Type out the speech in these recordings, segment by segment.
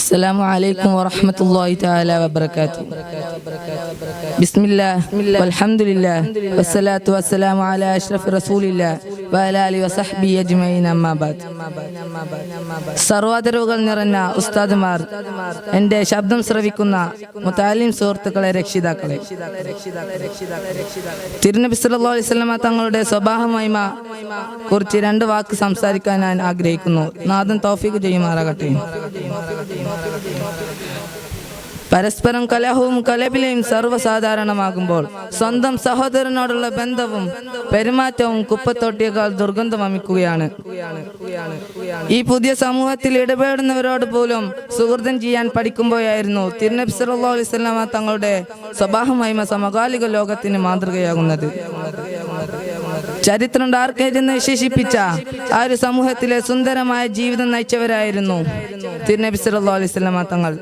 السلام عليكم ورحمة الله تعالى وبركاته. بسم الله والحمد لله والصلاة والسلام على أشرف رسول الله وعلى آله وصحبه أجمعين أما بعد. സർവാദരവുകൾ നിറഞ്ഞ ഉസ്താദുമാർ, എൻ്റെ ശബ്ദം ശ്രവിക്കുന്ന മുതഅല്ലിം സുഹൃത്തുക്കളെ, രക്ഷിതാക്കളെ, തിരുനബി സല്ലല്ലാഹു അലൈഹി വസല്ലമ തങ്ങളുടെ സ്വഭാവ മഹിമ കുറിച്ച് രണ്ട് വാക്ക് സംസാരിക്കാൻ ഞാൻ ആഗ്രഹിക്കുന്നു. നാഥൻ തൗഫീഖ് ചെയ്യുമാറാകട്ടെ. പരസ്പരം കലഹവും കലപിലയും സർവ്വസാധാരണമാകുമ്പോൾ സ്വന്തം സഹോദരനോടുള്ള ബന്ധവും പെരുമാറ്റവും കുപ്പത്തൊട്ടിയേക്കാൾ ദുർഗന്ധം വമിക്കുകയാണ്. ഈ പുതിയ സമൂഹത്തിൽ ഇടപെടുന്നവരോട് പോലും സുഹൃതം ചെയ്യാൻ പഠിക്കുമ്പോഴായിരുന്നു തിരുനബി സല്ലല്ലാഹു അലൈഹി വസല്ലമ തങ്ങളുടെ സ്വഭാവ മഹിമ സമകാലിക ലോകത്തിന് മാതൃകയാകുന്നത്. ചരിത്രം ഡാർക്കേജെന്ന് വിശേഷിപ്പിച്ച ആ ഒരു സമൂഹത്തിലെ സുന്ദരമായ ജീവിതം നയിച്ചവരായിരുന്നു തിരുനബി സല്ലല്ലാഹു അലൈഹി വസല്ലമ തങ്ങൾ.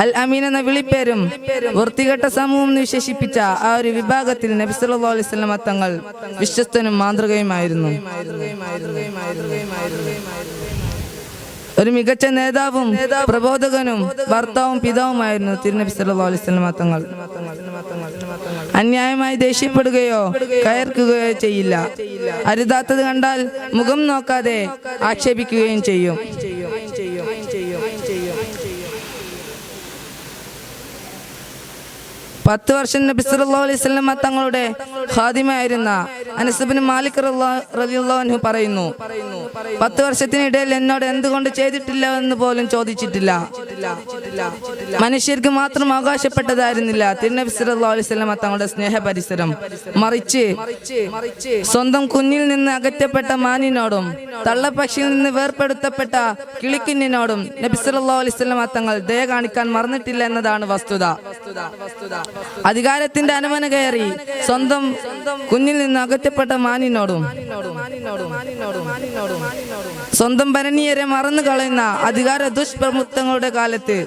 അൽ അമീൻ എന്ന വിളിപ്പേരും വൃത്തികെട്ട സമൂഹം എന്ന് വിശേഷിപ്പിച്ച ആ ഒരു വിഭാഗത്തിൽ നബി സല്ലല്ലാഹു അലൈഹി വസല്ലമ തങ്ങൾ വിശ്വസ്തനും മാതൃകയുമായിരുന്നു. ഒരു മികച്ച നേതാവും പ്രബോധകനും ഭർത്താവും പിതാവുമായിരുന്നു തിരുനബി സല്ലല്ലാഹു അലൈഹി വസല്ലമ തങ്ങൾ. അന്യായമായി ദേഷ്യപ്പെടുകയോ കയർക്കുകയോ ചെയ്യില്ല. അരുതാത്തത് കണ്ടാൽ മുഖം നോക്കാതെ ആക്ഷേപിക്കുകയും ചെയ്യും. 10 വർഷം നബി സല്ലല്ലാഹു അലൈഹി വസല്ലമ തങ്ങളുടെ ഖാദിമായിരുന്ന അനസ് ഇബ്നു മാലിക് റളിയല്ലാഹു അൻഹു പറയുന്നു, 10 വർഷത്തിനിടയിൽ എന്നോട് എന്തുകൊണ്ട് ചെയ്തിട്ടില്ല എന്ന് പോലും ചോദിച്ചിട്ടില്ല. മനുഷ്യർക്ക് മാത്രം അവകാശപ്പെട്ടതായിരുന്നില്ല തിരുനബി സല്ലല്ലാഹു അലൈഹി വസല്ലമ തങ്ങളുടെ സ്നേഹ പരിസരം. മറിച്ച് സ്വന്തം കുഞ്ഞിൽ നിന്ന് അകറ്റപ്പെട്ട മാനിനോടും തള്ളപ്പക്ഷിയിൽ നിന്ന് വേർപെടുത്തപ്പെട്ട കിളിക്കുഞ്ഞിനോടും നബി സല്ലല്ലാഹു അലൈഹി വസല്ലമ തങ്ങൾ ദയ കാണിക്കാൻ മറന്നിട്ടില്ല എന്നതാണ് വസ്തുത. അധികാരത്തിന്റെ അനമന കയറി സ്വന്തം കുഞ്ഞിൽ നിന്ന് അകറ്റപ്പെട്ട മാനിനോടും സ്വന്തം ഭരണീയരെ മറന്നു കളയുന്ന അധികാര ദുഷ്പ്രമുക്തങ്ങളുടെ കാലത്ത്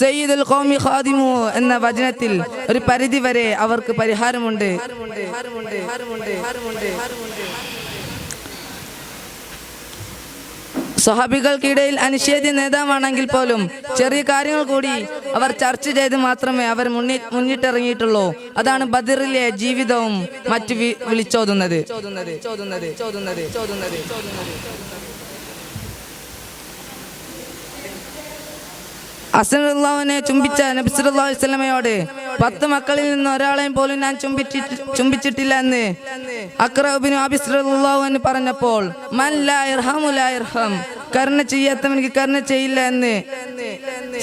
സയ്യിദുൽ ഖൗമി ഖാദിമു എന്ന വചനത്തിൽ ഒരു പരിധി വരെ അവർക്ക് പരിഹാരമുണ്ട്. സ്വഹാബികൾക്കിടയിൽ അനിഷേധ്യ നേതാവാണെങ്കിൽ പോലും ചെറിയ കാര്യങ്ങൾ കൂടി അവർ ചർച്ച ചെയ്ത് മാത്രമേ അവർ മുന്നിട്ടിറങ്ങിയിട്ടുള്ളൂ. അതാണ് ബദറിലെ ജീവിതവും മറ്റു വിളിച്ചോതുന്നത്. അസ്സലാഹുവിനെ ചുംബിച്ച നബി സല്ലല്ലാഹു അലൈഹി വസല്ലമയോട് 10 മക്കളിൽ നിന്ന് ഒരാളെയും പോലും ഞാൻ ചുംബിച്ചിട്ടില്ല എന്ന് അഖ്റ ഇബ്നു അബീസ് റളിയല്ലാഹു അൻഹു പറഞ്ഞപ്പോൾ മൻ ലാ യർഹമു ലാ യർഹം, കരുണ ചെയ്യാത്തവനിക്ക് കരുണ ചെയ്യില്ല എന്ന്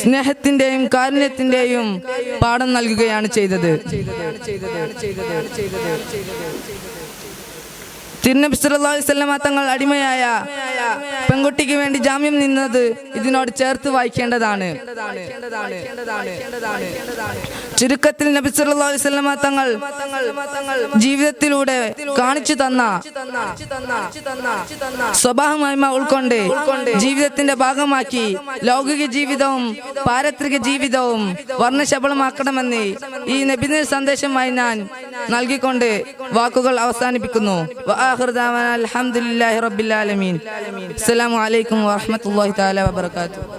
സ്നേഹത്തിന്റെയും കാരുണ്യത്തിന്റെയും പാഠം നൽകുകയാണ് ചെയ്തത്. തിരുനബി സല്ലല്ലാഹു അലൈഹി വസല്ലമ തങ്ങൾ അടിമയായ പെൺകുട്ടിക്ക് വേണ്ടി ജാമ്യം നിന്നത് ഇതിനോട് ചേർത്ത് വായിക്കേണ്ടതാണ്. ചുരുക്കത്തിൽ നബി സല്ലല്ലാഹു അലൈഹി വസല്ലമ തങ്ങൾ ജീവിതത്തിലൂടെ കാണിച്ചു തന്ന സ്വഭാവമഹിമ ഉൾക്കൊണ്ട് ജീവിതത്തിന്റെ ഭാഗമാക്കി ലൗകിക ജീവിതവും പാരത്രിക ജീവിതവും വർണ്ണശബളമാക്കണമെന്ന് ഈ നബിദിന സന്ദേശമായി ഞാൻ നൽകിക്കൊണ്ട് വാക്കുകൾ അവസാനിപ്പിക്കുന്നു. അൽഹംദുലില്ലാഹി റബ്ബിൽ ആലമീൻ. അസ്സലാമു അലൈക്കും വറഹ്മത്തുള്ളാഹി തആല വബറകാതുഹു.